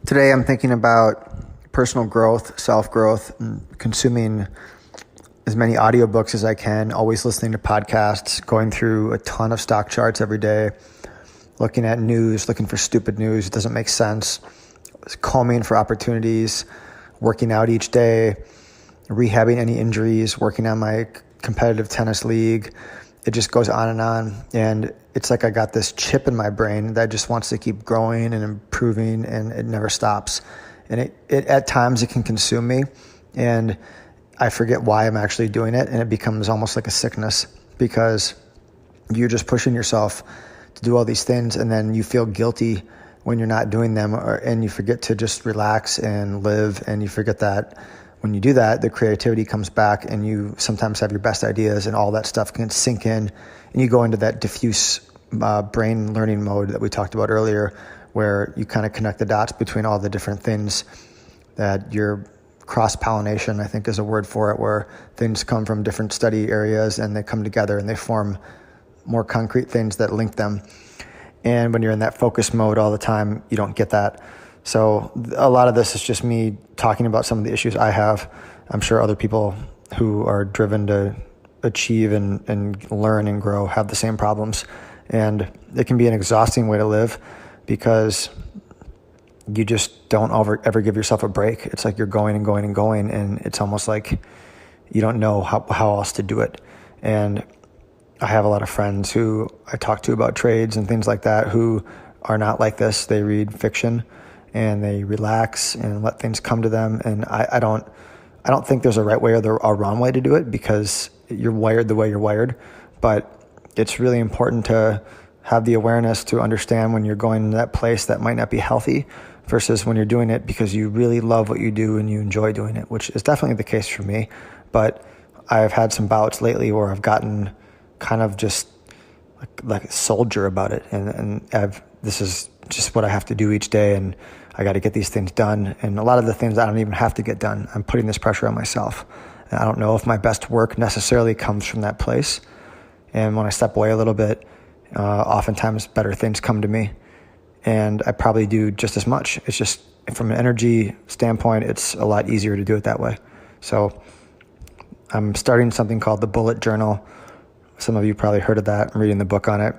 Today I'm thinking about personal growth, self-growth, and consuming as many audiobooks as I can, always listening to podcasts, going through a ton of stock charts every day, looking at news, looking for stupid news. It doesn't make sense. Combing for opportunities, working out each day, rehabbing any injuries, working on my competitive tennis league. It just goes on. And it's like I got this chip in my brain that just wants to keep growing and improving, and it never stops. And it at times it can consume me, and I forget why I'm actually doing it, and it becomes almost like a sickness because you're just pushing yourself to do all these things, and then you feel guilty when you're not doing them, and you forget to just relax and live, and you forget that when you do that, the creativity comes back, and you sometimes have your best ideas, and all that stuff can sink in, and you go into that diffuse brain learning mode that we talked about earlier, where you kind of connect the dots between all the different things that your cross-pollination, I think is a word for it, where things come from different study areas and they come together and they form more concrete things that link them. And when you're in that focus mode all the time, you don't get that. So a lot of this is just me talking about some of the issues I have. I'm sure other people who are driven to achieve and learn and grow have the same problems. And it can be an exhausting way to live because you just don't ever give yourself a break. It's like you're going and going and going, and it's almost like you don't know how else to do it. And I have a lot of friends who I talk to about trades and things like that who are not like this. They read fiction and they relax and let things come to them. And I don't think there's a right way or a wrong way to do it because you're wired the way you're wired. But it's really important to have the awareness to understand when you're going to that place that might not be healthy versus when you're doing it because you really love what you do and you enjoy doing it, which is definitely the case for me. But I've had some bouts lately where I've gotten kind of just like a soldier about it. And this is just what I have to do each day, and I got to get these things done. And a lot of the things I don't even have to get done, I'm putting this pressure on myself. And I don't know if my best work necessarily comes from that place. And when I step away a little bit, oftentimes better things come to me. And I probably do just as much. It's just from an energy standpoint, it's a lot easier to do it that way. So I'm starting something called the Bullet Journal. Some of you probably heard of that. I'm reading the book on it.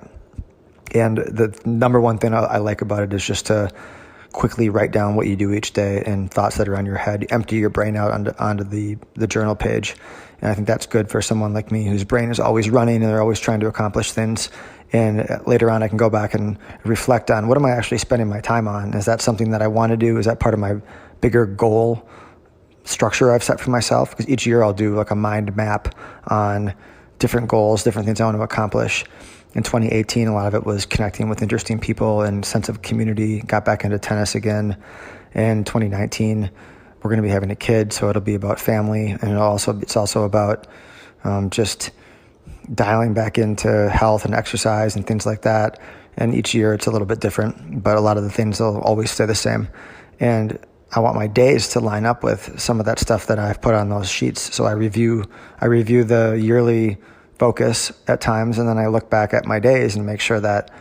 And the number one thing I like about it is just to quickly write down what you do each day and thoughts that are on your head. Empty your brain out onto the journal page. And I think that's good for someone like me whose brain is always running and they're always trying to accomplish things. And later on, I can go back and reflect on what am I actually spending my time on? Is that something that I want to do? Is that part of my bigger goal structure I've set for myself? Because each year I'll do like a mind map on different goals, different things I want to accomplish. In 2018, a lot of it was connecting with interesting people and sense of community, got back into tennis again. In 2019, we're going to be having a kid, so it'll be about family. And it's also about just dialing back into health and exercise and things like that. And each year it's a little bit different, but a lot of the things will always stay the same. And I want my days to line up with some of that stuff that I've put on those sheets. So I review the yearly focus at times, and then I look back at my days and make sure that,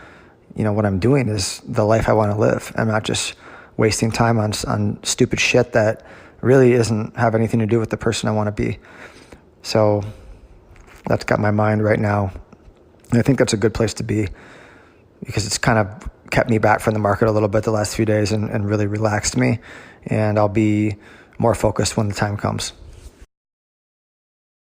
what I'm doing is the life I want to live. I'm not just wasting time on stupid shit that really doesn't have anything to do with the person I want to be. So that's got my mind right now. And I think that's a good place to be because it's kind of kept me back from the market a little bit the last few days and really relaxed me. And I'll be more focused when the time comes.